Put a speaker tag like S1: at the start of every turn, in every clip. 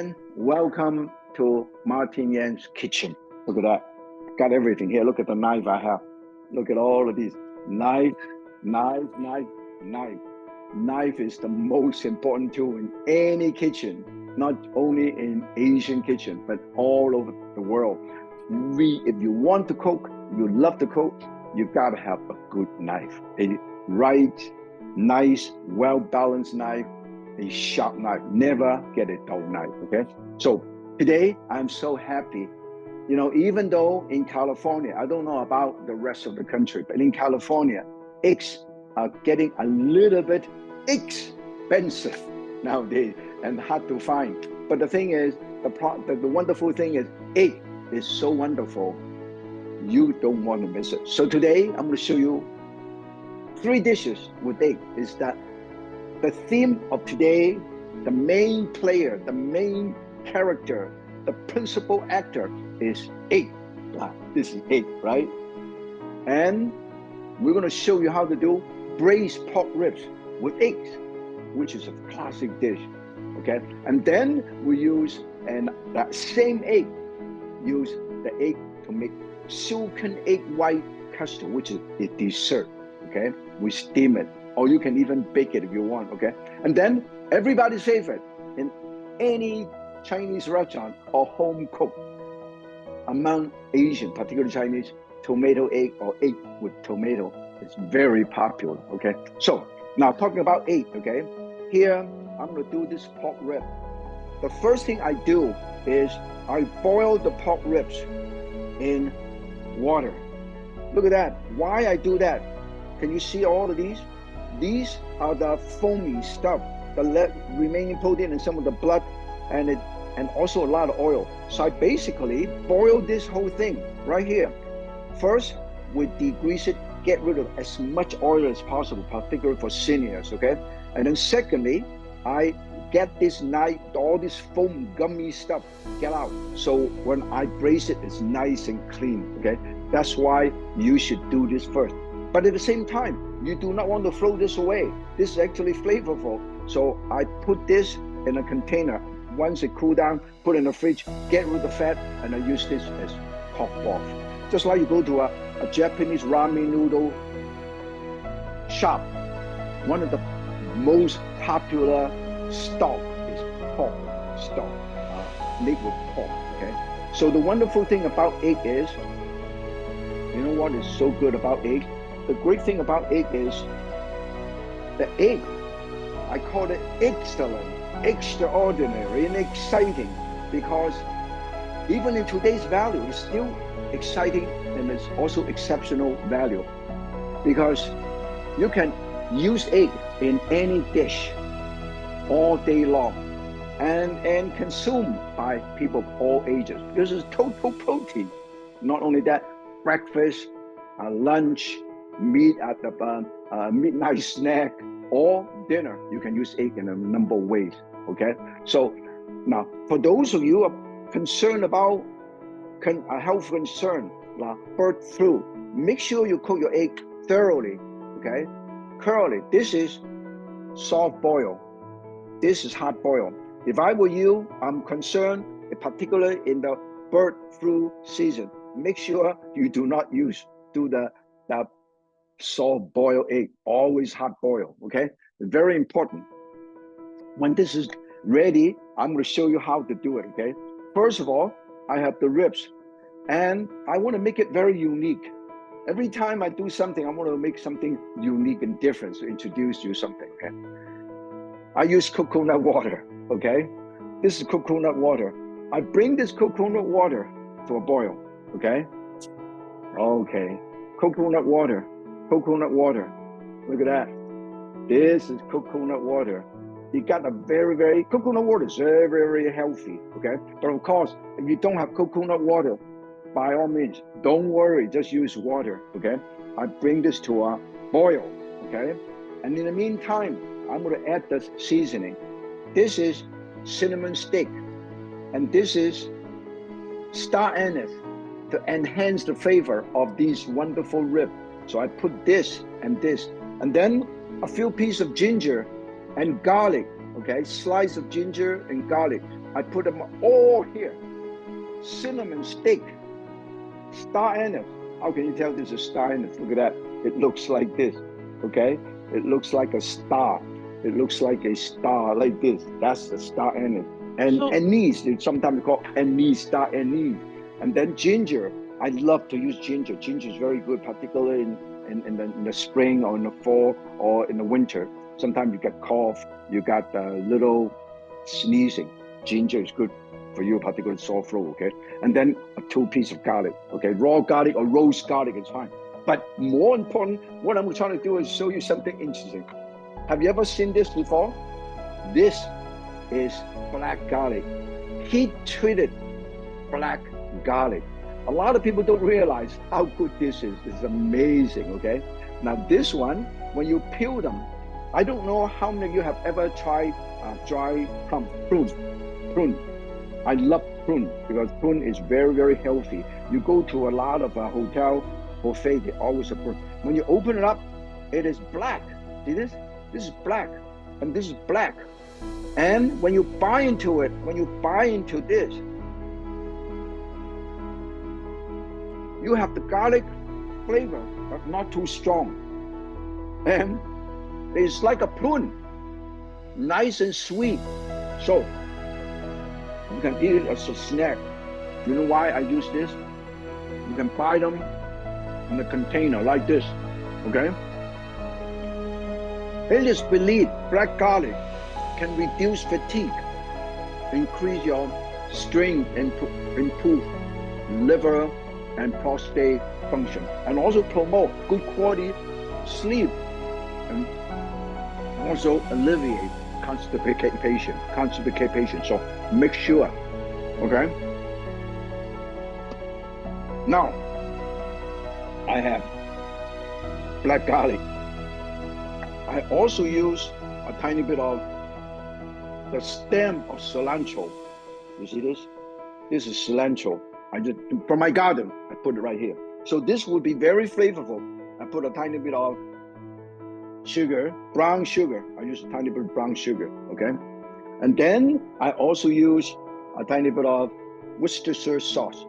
S1: again. Welcome to Martin Yan's kitchen. Look at that. Got everything here. Look at the knife I have. Look at all of these. Knife, knife, knife, knife. Knife is the most important tool in any kitchen, not only in Asian kitchen, but all over the world. If you want to cook, you love to cook, you gotta have a good knife. A right, nice, well-balanced knife, a sharp knife. Never get a dull knife, okay? So today, I'm so happy. You know, even though in California, I don't know about the rest of the country, but in California, eggs are getting a little bit expensive nowadays and hard to find. But the thing is, the wonderful thing is, egg is so wonderful, you don't want to miss it. So today, I'm going to show you 3 dishes with egg. Is that the theme of today, the main player, the main character, the principal actor is egg. This is egg, right? And we're going to show you how to do braised pork ribs with eggs, which is a classic dish, okay? And then we use, and that same egg, use the egg to make silken egg white custard, which is a dessert, okay? We steam it, or you can even bake it if you want, okay? And then everybody's favorite in any Chinese restaurant or home cook among Asian, particularly Chinese, tomato egg or egg with tomato is very popular, okay? So now talking about egg, okay? Here, I'm gonna do this pork rib. The first thing I do is I boil the pork ribs in water. Look at that. Why I do that? Can you see all of these? These are the foamy stuff, the remaining protein and some of the blood, and also a lot of oil. So I basically boil this whole thing right here. First, we degrease it, get rid of as much oil as possible, particularly for seniors, okay? And then secondly, I get this knife, all this foam gummy stuff, get out. So when I braise it, it's nice and clean, okay? That's why you should do this first. But at the same time, you do not want to throw this away. This is actually flavorful. So I put this in a container. Once it cool down, put it in the fridge, get rid of the fat, and I use this as pork broth. Just like you go to a Japanese ramen noodle shop, one of the most popular stock is pork stock, made with pork, okay? So the wonderful thing about egg is, you know what is so good about egg? The great thing about egg is the egg, I call it excellent, extraordinary, and exciting, because even in today's value, it's still exciting and it's also exceptional value, because you can use egg in any dish all day long and consumed by people of all ages, because it's total protein. Not only that, breakfast, lunch, meat at the midnight snack, or dinner, you can use egg in a number of ways, okay? So now, for those of you who are concerned about a health concern, like bird flu, make sure you cook your egg thoroughly, okay? Thoroughly. This is soft boil. This is hard boil. If I were you, I'm concerned, particularly in the bird flu season, make sure you do not do the soft boiled egg, always hard boil, okay? Very important. When this is ready, I'm going to show you how to do it, okay? First of all, I have the ribs, and I want to make it very unique. Every time I do something, I want to make something unique and different to introduce you something, okay? I use coconut water, okay? This is coconut water. I bring this coconut water to a boil, okay? Okay, coconut water. Coconut water, look at that. This is coconut water. You got a coconut water is very, very healthy, okay? But of course, if you don't have coconut water, by all means, don't worry, just use water, okay? I bring this to a boil, okay? And in the meantime, I'm gonna add the seasoning. This is cinnamon stick, and this is star anise to enhance the flavor of these wonderful ribs. So I put this, and then a few pieces of ginger and garlic, okay? Slice of ginger and garlic. I put them all here. Cinnamon stick, star anise. How can you tell this is star anise? Look at that. It looks like this, okay? It looks like a star. It looks like a star like this. That's the star anise. And anise, it's sometimes called anise, star anise. And then ginger. I love to use ginger. Ginger is very good, particularly in the spring or in the fall or in the winter. Sometimes you get cough, you got a little sneezing. Ginger is good for you, particularly sore throat, okay? And then 2 pieces of garlic, okay? Raw garlic or roast garlic is fine. But more important, what I'm trying to do is show you something interesting. Have you ever seen this before? This is black garlic, heat-treated black garlic. A lot of people don't realize how good this is. This is amazing, okay? Now this one, when you peel them, I don't know how many of you have ever tried dry prune. I love prune because prune is very, very healthy. You go to a lot of hotel buffet, they always have prune. When you open it up, it is black. See this? This is black, and this is black. And when you bite into it, when you bite into this, you have the garlic flavor, but not too strong. And it's like a prune, nice and sweet. So you can eat it as a snack. You know why I use this? You can buy them in a container like this, okay? It is believed black garlic can reduce fatigue, increase your strength, and improve liver and prostate function, and also promote good quality sleep, and also alleviate constipation. So make sure, okay? Now, I have black garlic. I also use a tiny bit of the stem of cilantro. You see this? This is cilantro. I just, from my garden, I put it right here. So this would be very flavorful. I put a tiny bit of sugar, brown sugar. I use a tiny bit of brown sugar, okay? And then I also use a tiny bit of Worcestershire sauce.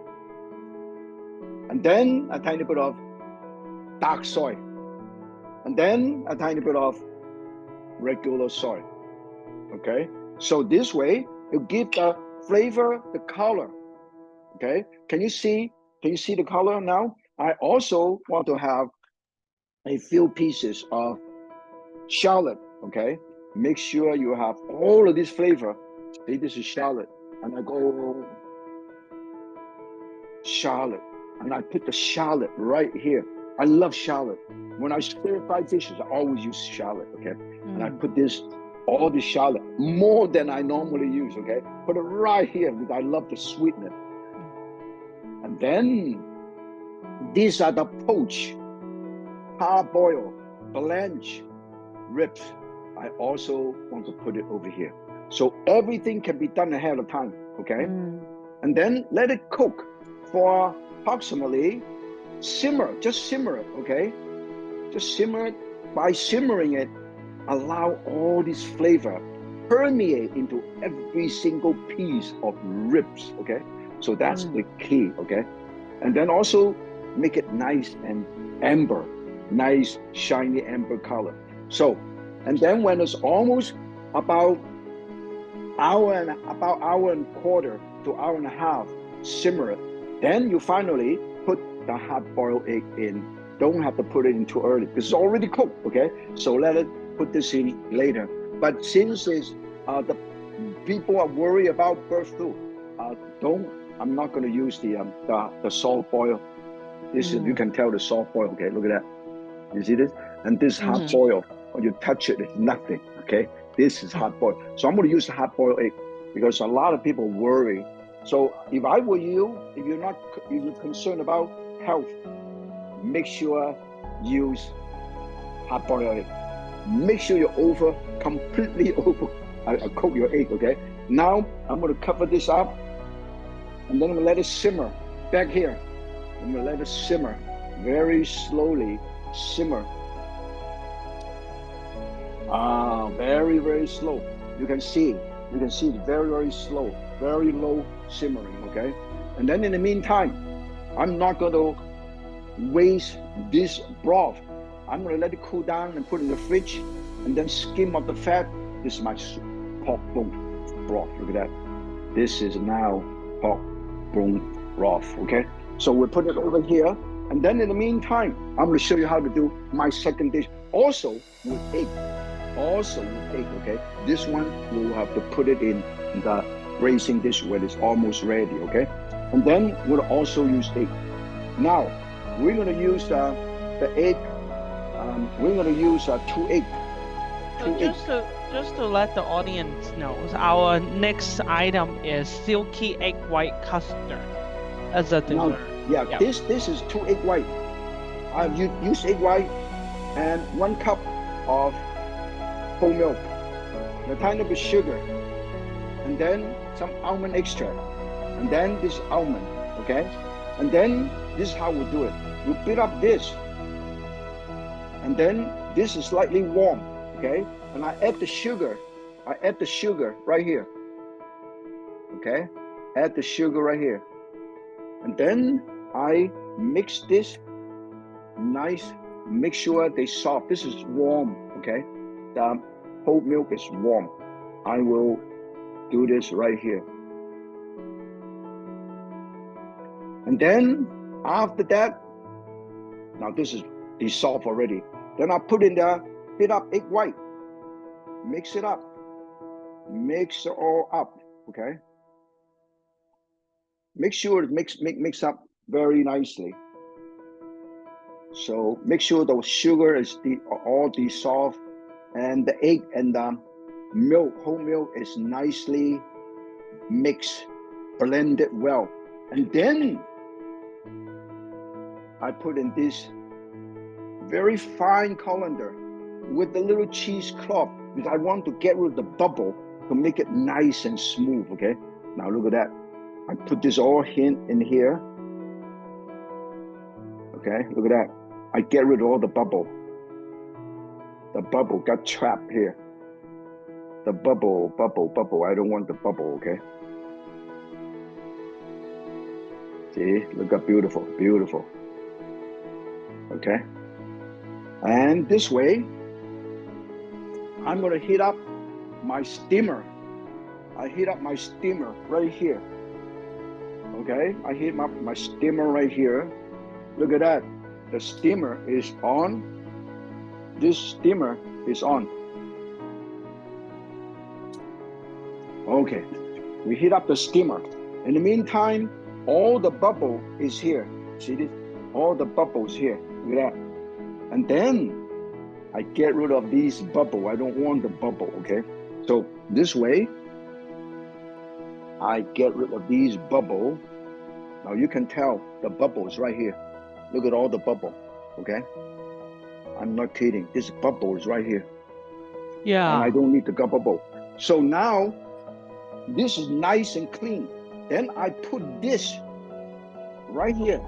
S1: And then a tiny bit of dark soy. And then a tiny bit of regular soy, okay? So this way, you give the flavor, the color, okay? Can you see the color now? I also want to have a few pieces of shallot, okay? Make sure you have all of this flavor. See, this is shallot. And I go shallot. And I put the shallot right here. I love shallot. When I stir fry dishes, I always use shallot, okay? And I put all this shallot, more than I normally use, okay? Put it right here because I love the sweetness. And then these are the poached, hard-boiled, blanched ribs. I also want to put it over here. So everything can be done ahead of time, okay? And then let it cook for approximately just simmer it, okay? Just simmer it. By simmering it, allow all this flavor permeate into every single piece of ribs, okay? So that's the key, okay? And then also make it nice and amber, nice shiny amber color. So, and then when it's almost about hour and a quarter to hour and a half, simmer it. Then you finally put the hard-boiled egg in. Don't have to put it in too early because it's already cooked, okay? So let it put this in later. But since it's, the people are worried about birth flu, I'm not going to use the soft boil. This is, you can tell the soft boil, okay? Look at that. You see this? And this hard boil, when you touch it, it's nothing, okay? This is hard boil. So I'm going to use the hard boiled egg because a lot of people worry. So if I were you, if you're concerned about health, make sure use hard boiled egg. Make sure you completely cook your egg, okay? Now I'm going to cover this up and then I'm going to let it simmer back here. I'm going to let it simmer very slowly, simmer. Very, very slow. You can see You can see it's very, very slow, very low simmering, okay? And then in the meantime, I'm not going to waste this broth. I'm going to let it cool down and put it in the fridge and then skim off the fat. This is my pork bone broth. Look at that. This is now pork bone broth, okay? So we'll put it over here. And then in the meantime, I'm going to show you how to do my second dish. Also with egg. Okay? This one, we'll have to put it in the braising dish when it's almost ready, okay? And then we'll also use egg. Now, we're going to use the egg. We're going to use 2 eggs.
S2: Just to let the audience know, our next item is Silky egg white custard as a dessert.
S1: Now, yeah, this is 2 egg white. I've used egg white and 1 cup of whole milk, a tiny bit of sugar, and then some almond extract, and then this almond, okay? And then this is how we do it. We beat up this, and then this is slightly warm, okay? And I add the sugar. Right here, okay? Add the sugar right here. And then I mix this nice, make sure they soft. This is warm, okay? The whole milk is warm. I will do this right here. And then after that, now this is dissolved already. Then I put in the beat up egg white. Mix it up. Mix it all up, okay? Make sure it mix up very nicely. So make sure the sugar is all dissolved, and the egg and the milk, whole milk, is nicely mixed, blended well. And then I put in this very fine colander with the little cheesecloth, because I want to get rid of the bubble to make it nice and smooth, okay? Now look at that. I put this all in here. Okay, look at that. I get rid of all the bubble. The bubble got trapped here. The bubble. I don't want the bubble, okay? See, look how beautiful. Okay? And this way, I'm gonna heat up my steamer. I heat up my steamer right here. Okay, I heat up my steamer right here. Look at that. The steamer is on. This steamer is on. Okay, we heat up the steamer. In the meantime, all the bubble is here. See this? All the bubbles here. Look at that. And then I get rid of these bubble. I don't want the bubble, okay? So this way, I get rid of these bubble. Now you can tell the bubbles right here. Look at all the bubble, okay? I'm not kidding. This bubble is right here.
S2: Yeah.
S1: And I don't need the bubble. So now, this is nice and clean. Then I put this right here.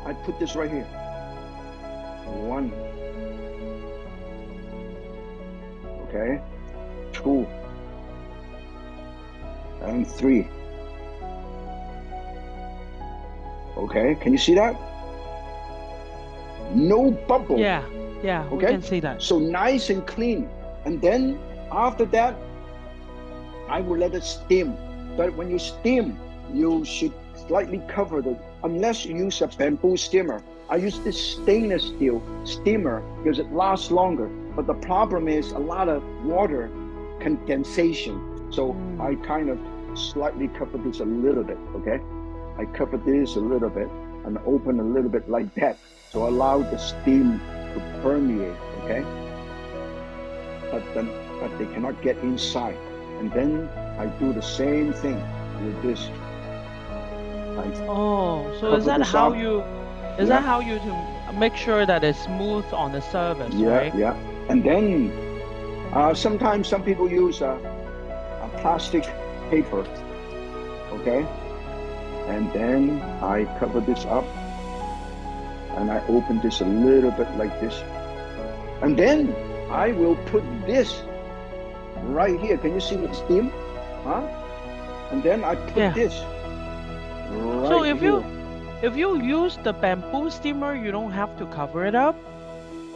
S1: I put this right here. 1. Okay. 2. And 3. Okay, can you see that? No bubble.
S2: Yeah,
S1: okay?
S2: We can see that.
S1: So nice and clean. And then after that, I will let it steam. But when you steam, you should slightly cover the, unless you use a bamboo steamer. I use this stainless steel steamer because it lasts longer. But the problem is a lot of water condensation. So I kind of slightly cover this a little bit, okay? I cover this a little bit and open a little bit like that. So allow the steam to permeate, okay? But they cannot get inside. And then I do the same thing with this.
S2: So is that how you, that how you to make sure that it's smooth on the surface, right?
S1: Yeah. And then sometimes some people use a plastic paper, okay? And then I cover this up and I open this a little bit like this. And then I will put this right here. Can you see the steam? huh? And then I put this right
S2: So
S1: here.
S2: if you use the bamboo steamer, you don't have to cover it up?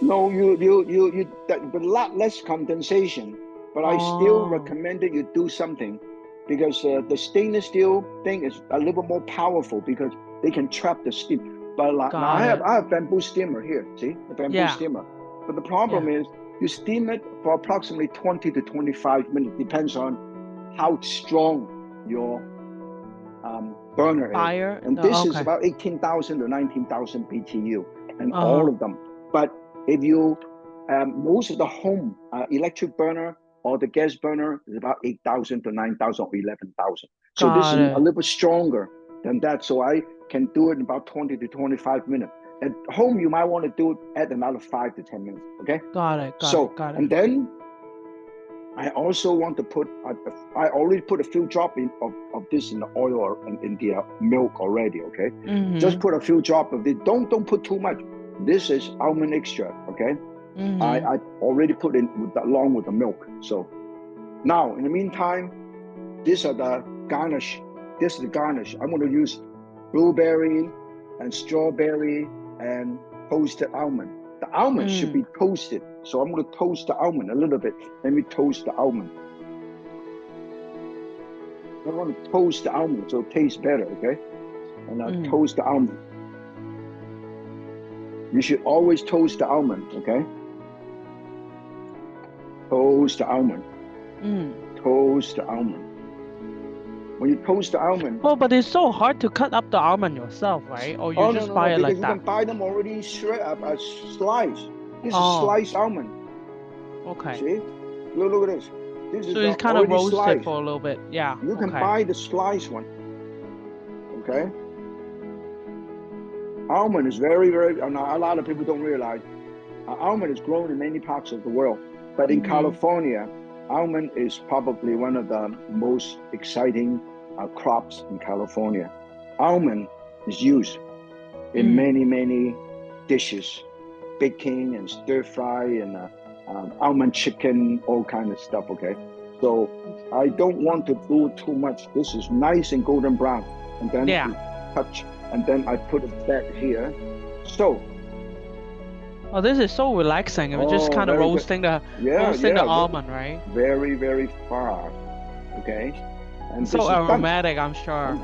S1: No, that with a lot less condensation, but I still recommend that you do something because the stainless steel thing is a little bit more powerful because they can trap the steam. But now I have bamboo steamer here. See the bamboo steamer. But the problem is you steam it for approximately 20 to 25 minutes. Depends on how strong your burner is. And this is about 18,000 to 19,000 BTU, and all of them. But if you most of the home electric burner or the gas burner is about 8,000 to 9,000 or 11,000. So this is a little bit stronger than that. So I can do it in about 20 to 25 minutes. At home, you might want to do it at another 5 to 10 minutes. Okay.
S2: Got it.
S1: And then I also want to put. I already put a few drops of this in the oil or in the milk already. Okay. Just put a few drops of it. Don't put too much. This is almond extract. Okay. I already put it along with the milk. So now, in the meantime, these are the garnish. This is the garnish. I'm going to use blueberry and strawberry and toasted almond. The almond should be toasted. So I'm going to toast the almond a little bit. Let me toast the almond. I want to toast the almond so it tastes better, okay? And I'll toast the almond. You should always toast the almond, okay? Toast the almond. Toast the almond. When you toast the almond...
S2: Oh, but it's so hard to cut up the almond yourself, right? Or you just buy it like that?
S1: You can buy them already sliced. This is sliced almond.
S2: Okay.
S1: See? Look at this.
S2: So it's kind of roasted for a little bit. Yeah.
S1: You can buy the sliced one. Okay? Almond is very, very... a lot of people don't realize. Almond is grown in many parts of the world. But in California, almond is probably one of the most exciting crops in California. Almond is used in many, many dishes. Baking and stir fry and almond chicken, all kind of stuff, okay? So I don't want to do too much. This is nice and golden brown. And then you touch, and then I put it back here. So.
S2: Oh, this is so relaxing. We're just kind of roasting the almond, right?
S1: Very, very far, okay? And
S2: so aromatic, I'm sure.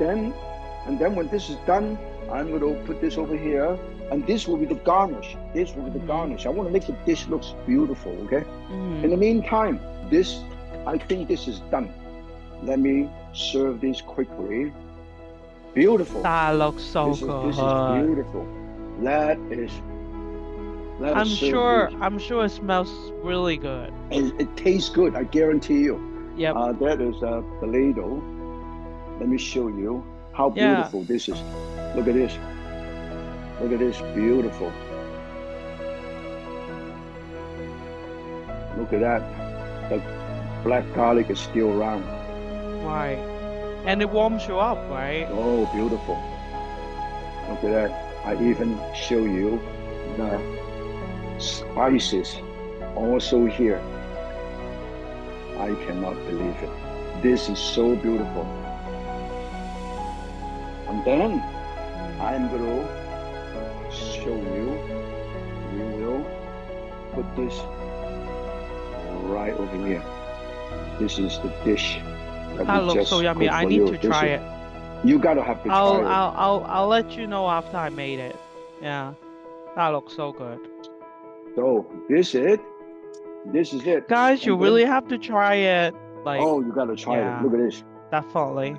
S1: And then when this is done, I'm going to put this over here. And this will be the garnish. This will be the garnish. I want to make the dish looks beautiful, okay? In the meantime, I think this is done. Let me serve this quickly. Beautiful.
S2: That looks so good.
S1: This is beautiful.
S2: I'm sure it smells really good.
S1: It tastes good, I guarantee you.
S2: Yep.
S1: That is a ladle. Let me show you how beautiful this is. Look at this. Look at this, beautiful. Look at that. The black garlic is still around.
S2: Right. And it warms you up, right?
S1: Oh, beautiful. Look at that. I even show you the spices also here. I cannot believe it. This is so beautiful. And then I'm going to show you. We will put this right over here. This is the dish
S2: that looks so yummy. I need to try it.
S1: You gotta have to try it.
S2: I'll let you know after I made it. Yeah, that looks so good.
S1: So this is it.
S2: Guys, you really have to try it. Like,
S1: you gotta try it. Look at this.
S2: Definitely.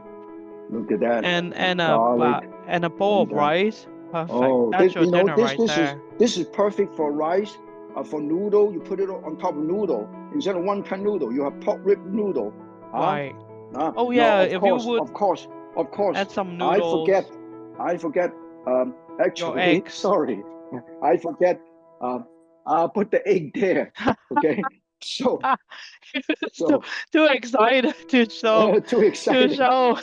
S1: Look at that.
S2: And a bowl of rice. Perfect.
S1: Oh,
S2: that's your dinner right there.
S1: This is perfect for rice. For noodle, you put it on top of noodle. Instead of one-pan noodle, you have pork rib noodle.
S2: Right. Oh yeah,
S1: if you would. Of course.
S2: Add some noodles.
S1: I forget. Actually,
S2: eggs.
S1: Sorry, I forget. I'll put the egg there. Okay. So
S2: too excited to show.
S1: Too excited.
S2: To show.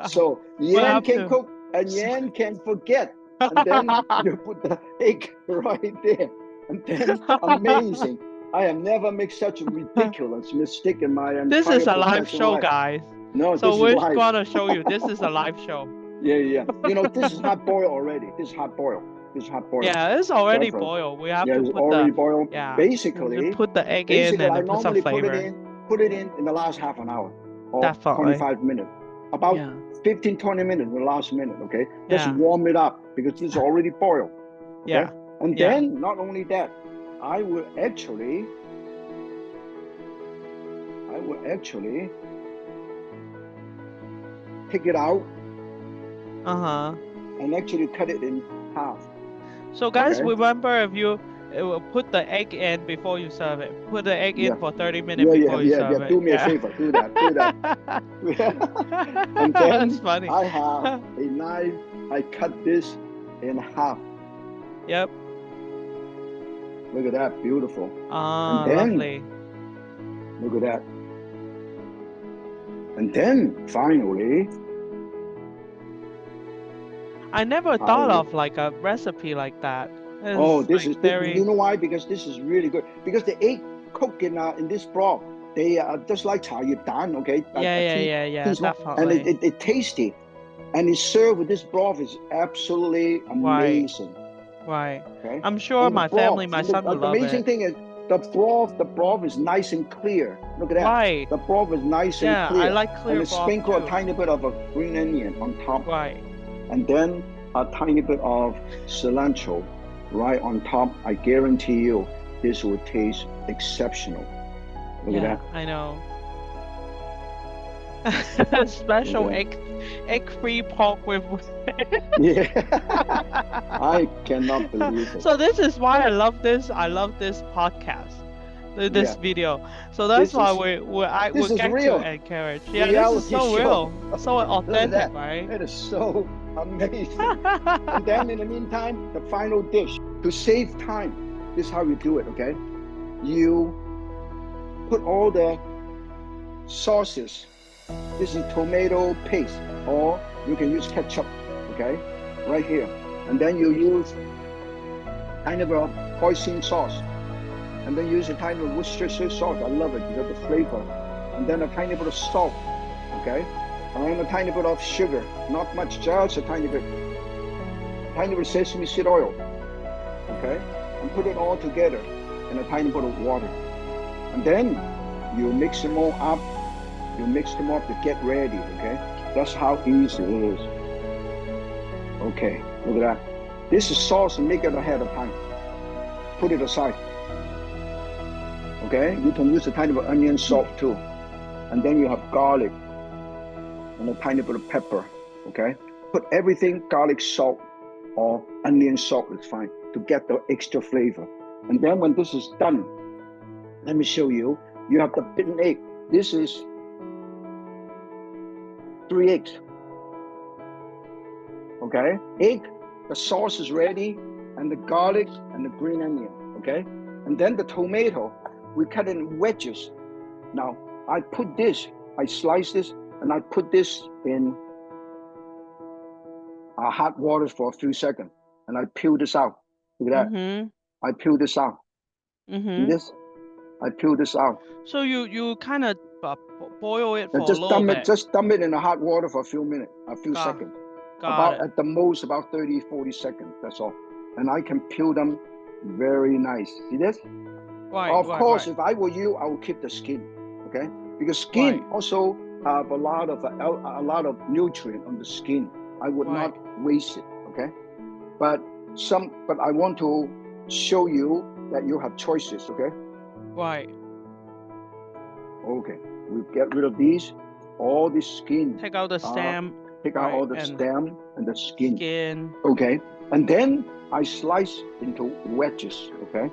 S1: So Yan can cook and Yan can forget. And then you put the egg right there. And then amazing. I have never made such a ridiculous mistake in my entire
S2: This is a live
S1: professional
S2: show,
S1: life.
S2: guys.
S1: No,
S2: So
S1: this is
S2: we're
S1: live.
S2: gonna show you. This is a live show.
S1: Yeah. You know, this is hard boiled already. This is hard boiled.
S2: Yeah, it's already
S1: Several.
S2: boiled. We have
S1: Yeah,
S2: to
S1: it's
S2: put
S1: already
S2: the
S1: boiled.
S2: yeah.
S1: Basically,
S2: Put the egg in and
S1: I
S2: then put some
S1: normally
S2: flavor.
S1: put it in the last half an hour or
S2: Definitely.
S1: 25 minutes. About 15-20 minutes in the last minute, okay? Just warm it up because it's already boiled. Okay?
S2: Yeah.
S1: And then not only that, I will actually take it out and actually cut it in half.
S2: So guys, remember, if you put the egg in before you serve it. Put the egg in for 30 minutes before you serve it.
S1: Do me a favor, do that. And then
S2: that's funny.
S1: I have a knife. I cut this in half.
S2: Yep.
S1: Look at that, beautiful.
S2: Ah,
S1: and then,
S2: lovely.
S1: Look at that. And then finally,
S2: I never thought of like a recipe like that.
S1: This is very... You know why? Because this is really good. Because the egg cooked in this broth, they are just like 茶葉蛋, okay?
S2: Yeah, definitely.
S1: And it's tasty. And it's served with this broth is absolutely amazing.
S2: Right.
S1: Okay?
S2: I'm sure my family, my son will love it.
S1: The amazing thing is the broth is nice and clear. Look at that.
S2: Right.
S1: The broth is nice and clear.
S2: Yeah, I like clear
S1: broth. And sprinkle a tiny bit of a green onion on top.
S2: Right.
S1: And then a tiny bit of cilantro right on top. I guarantee you this will taste exceptional. Look at that.
S2: I know. Special egg-free pork with
S1: yeah. I cannot believe it.
S2: So this is why I love this podcast, this video. So that's why we get
S1: real.
S2: to encourage. Yeah, this is so real, so authentic, right?
S1: It is so amazing. And then in the meantime, the final dish, to save time, this is how you do it, okay? You put all the sauces. This is tomato paste, or you can use ketchup, okay? Right here. And then you use kind of a hoisin sauce. And then use a tiny bit of Worcestershire sauce. I love it because of the flavor. And then a tiny bit of salt, okay? And a tiny bit of sugar. Not much, just a tiny bit. Tiny bit of sesame seed oil, okay? And put it all together in a tiny bit of water. And then you mix them all up. You mix them up to get ready, okay? That's how easy it is. Okay, look at that. This is sauce, and make it ahead of time. Put it aside. Okay, you can use a tiny bit of onion salt too. And then you have garlic and a tiny bit of pepper, okay? Put everything, garlic, salt, or onion salt is fine to get the extra flavor. And then when this is done, let me show you. You have the beaten egg. This is 3 eggs. Okay, egg, the sauce is ready, and the garlic and the green onion, okay? And then the tomato, we cut in wedges. Now, I slice this, and I put this in hot water for a few seconds, and I peel this out. Look at that. I peel this out. See this? I peel this out.
S2: So you kind of boil it for a little bit.
S1: Just dump it in the hot water for a few minutes, a few seconds. At the most, about 30-40 seconds, that's all. And I can peel them very nice. See this?
S2: Right,
S1: of course, if I were you, I would keep the skin, okay? Because skin also have a lot of nutrient on the skin. I would not waste it, okay? But I want to show you that you have choices, okay?
S2: Right.
S1: Okay, we get rid of these, all the skin.
S2: Take out the stem.
S1: Take out all the stem and the skin.
S2: Okay.
S1: And then I slice into wedges, okay?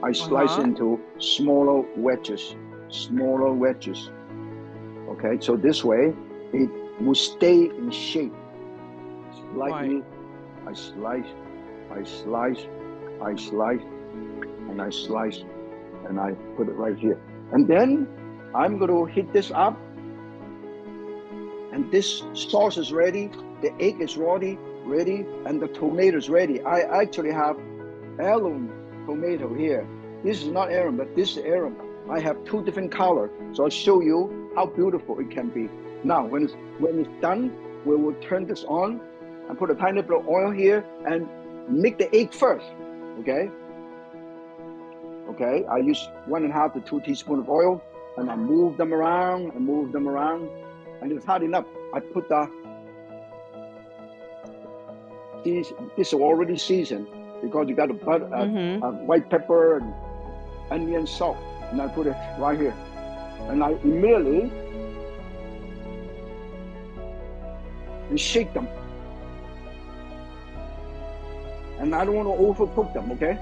S1: I slice into smaller wedges. Okay, so this way it will stay in shape. Slightly, I slice, and I put it right here. And then I'm going to heat this up. And this sauce is ready, the egg is ready, and the tomato is ready. I actually have heirloom tomato here. This is not arum, but this is arum. I have 2 different colors, so I'll show you how beautiful it can be. Now, when it's done, we will turn this on and put a tiny bit of oil here and make the egg first. Okay. Okay. I use 1.5 to 2 teaspoons of oil, and I move them around and move them around, and it's hot enough. I put this is already seasoned because you got a white pepper and onion, salt, and I put it right here, and I immediately shake them, and I don't want to overcook them. Okay?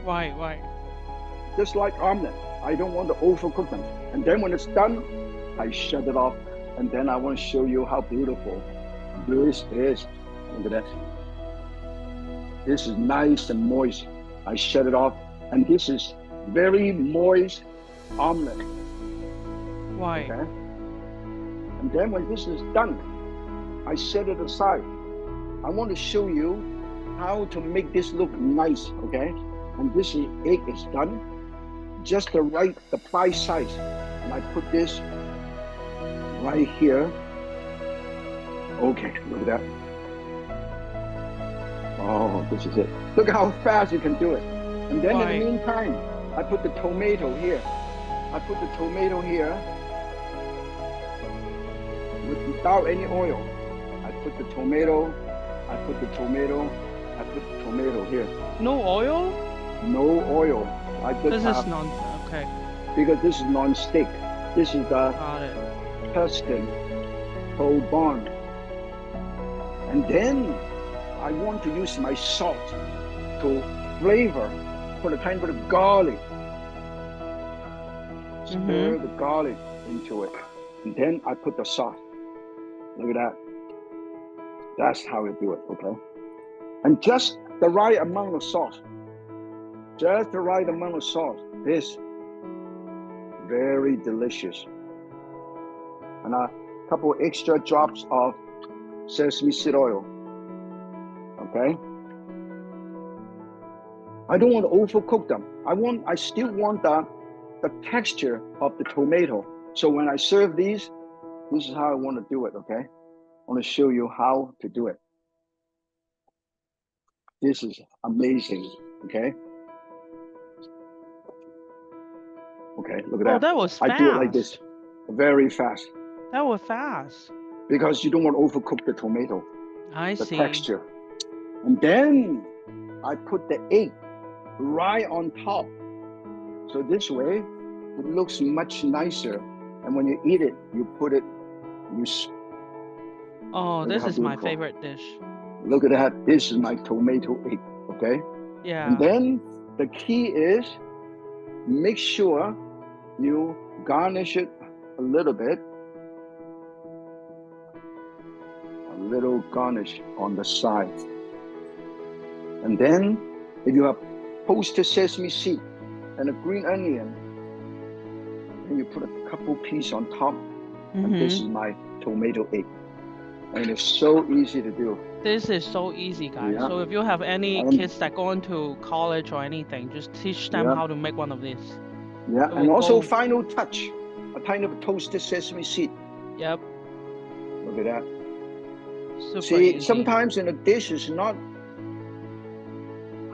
S2: Right.
S1: Just like omelet, I don't want to overcook them. And then when it's done, I shut it off, and then I want to show you how beautiful this is. Look at that. This is nice and moist. I shut it off, and this is very moist omelet.
S2: Right.
S1: Okay? And then when this is done, I set it aside. I want to show you how to make this look nice, okay? And this egg is done, just the pie size. And I put this right here. Okay, look at that. Oh, this is it. Look how fast you can do it. And then in the meantime, I put the tomato here. Without any oil. I put the tomato here.
S2: No oil?
S1: No oil.
S2: This is okay.
S1: Because this is non-stick. This is the Custard whole bond. And then I want to use my salt to flavor. Put a tiny bit of garlic. Stir the garlic into it. And then I put the sauce. Look at that. That's how I do it, okay? And just the right amount of sauce. Just the right amount of sauce. This very delicious. And a couple extra drops of sesame seed oil. Okay? I don't want to overcook them. I still want the texture of the tomato. So when I serve these, this is how I want to do it, okay? I want to show you how to do it. This is amazing, okay? Okay, look at that.
S2: Oh, that was fast.
S1: I do it like this, very fast.
S2: That was fast.
S1: Because you don't want to overcook the tomato.
S2: I see.
S1: The texture. And then I put the egg right on top. So this way, it looks much nicer. And when you eat it, you put it,
S2: oh, this is my favorite dish.
S1: Look at that. This is my tomato egg, okay?
S2: Yeah.
S1: And then the key is make sure you garnish it a little bit. A little garnish on the side. And then if you have toasted sesame seed and a green onion, and you put a couple pieces on top, and this is my tomato egg. And it's so easy to do.
S2: This is so easy, guys. Yeah. So if you have any kids that go into college or anything, just teach them how to make one of these.
S1: Yeah, and also final touch, a tiny bit of toasted sesame seed.
S2: Yep.
S1: Look at that.
S2: Super
S1: See,
S2: easy.
S1: sometimes in a dish is not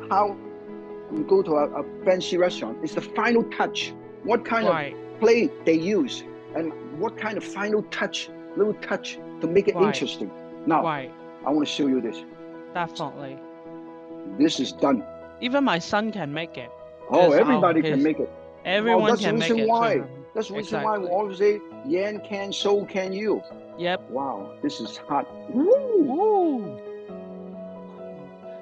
S1: how you go to a fancy restaurant. It's the final touch. What kind of plate they use, and what kind of final touch, little touch to make it interesting. Now, I want to show you this.
S2: Definitely.
S1: This is done.
S2: Even my son can make it.
S1: Oh, everybody can make it.
S2: Everyone can make it.
S1: That's the reason why we always say, Yan can, so can you.
S2: Yep.
S1: Wow, this is hot.
S2: Woo.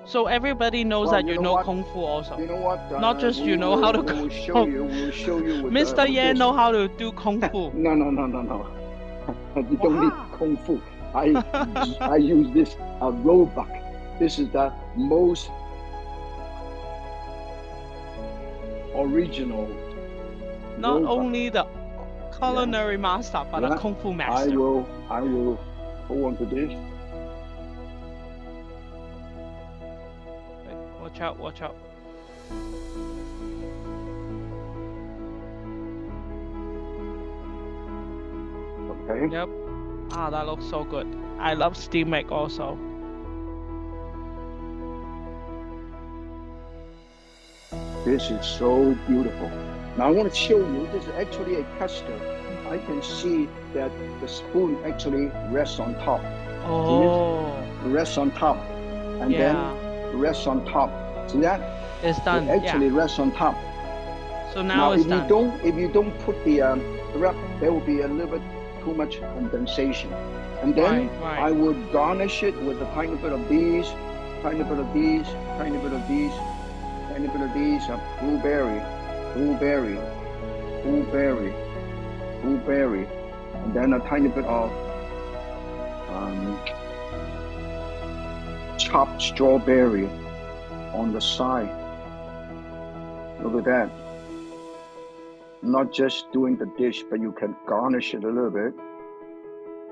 S2: So everybody knows that you know Kung Fu also.
S1: You know what?
S2: Not just you know how to cook.
S1: We'll show you. With
S2: Mr. Yan know how to do Kung Fu.
S1: No. You don't need Kung Fu. I use this roebuck. This is the most original.
S2: Not only the culinary master, but a Kung Fu master.
S1: I will hold on to this.
S2: Watch out.
S1: Okay.
S2: Yep. Ah, that looks so good. I love steam egg also.
S1: This is so beautiful. Now I want to show you, this is actually a custard. I can see that the spoon actually rests on top.
S2: Oh.
S1: Rests on top. And then rests on top. See that?
S2: It's done.
S1: It actually rests on top.
S2: So now it's done.
S1: If you don't put the wrap, there will be a little bit too much condensation. And then I would garnish it with a tiny bit of these, tiny bit of these, tiny bit of these, tiny bit of these, blueberry, blueberry, blueberry, blueberry, and then a tiny bit of chopped strawberry on the side. Look at that. Not just doing the dish, but you can garnish it a little bit.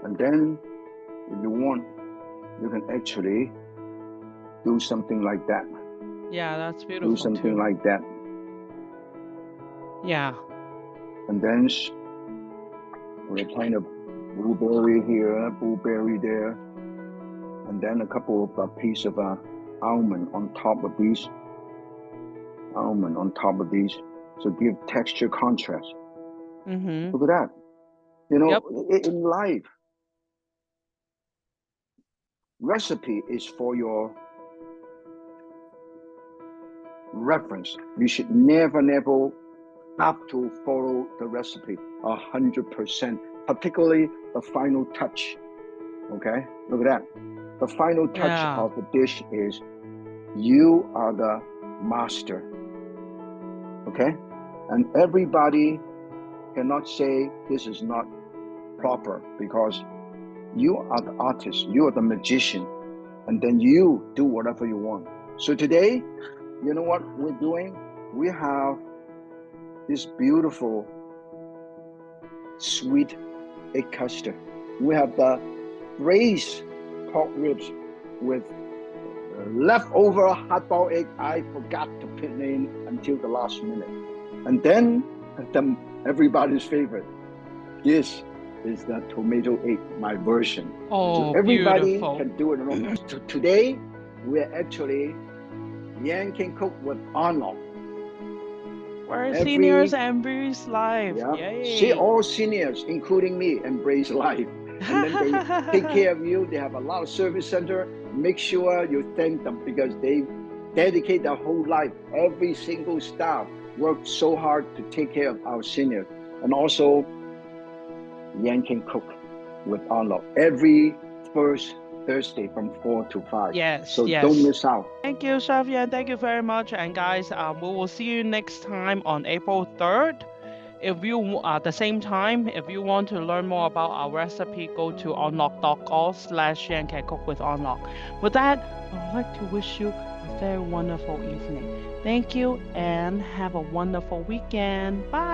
S1: And then, if you want, you can actually do something like that.
S2: Yeah, that's beautiful.
S1: Do something like that.
S2: Yeah.
S1: And then with a kind of blueberry here, blueberry there, and then a couple of pieces of almond on top of these. Almond on top of these, so give texture contrast. Look at that. You know, in life, recipe is for your reference. You should never have to follow the recipe 100%, particularly the final touch. Okay, look at that. The final touch of the dish is you are the master. Okay, and everybody cannot say this is not proper, because you are the artist, you are the magician, and then you do whatever you want. So today, you know what we're doing? We have this beautiful sweet egg custard. We have the braised pork ribs with leftover hard-boiled egg. I forgot to put it in until the last minute. And then everybody's favorite. This is the tomato egg, my version.
S2: Oh,
S1: so everybody
S2: beautiful.
S1: Can do it. So today, we're actually Yan Can Cook with On Lok.
S2: We're seniors embrace life.
S1: Yeah.
S2: Yay.
S1: See, all seniors, including me, embrace life. And then they take care of you. They have a lot of service center. Make sure you thank them, because they dedicate their whole life. Every single staff worked so hard to take care of our seniors. And also, Yan Can Cook with On Lok every first Thursday from 4 to 5.
S2: Yes.
S1: So don't miss out.
S2: Thank you, Chef Yan. Thank you very much. And guys, we will see you next time on April 3rd. If you at the same time, if you want to learn more about our recipe, go to onlok.org/Yan Can Cook with On Lok. With that, I'd like to wish you a very wonderful evening. Thank you and have a wonderful weekend. Bye.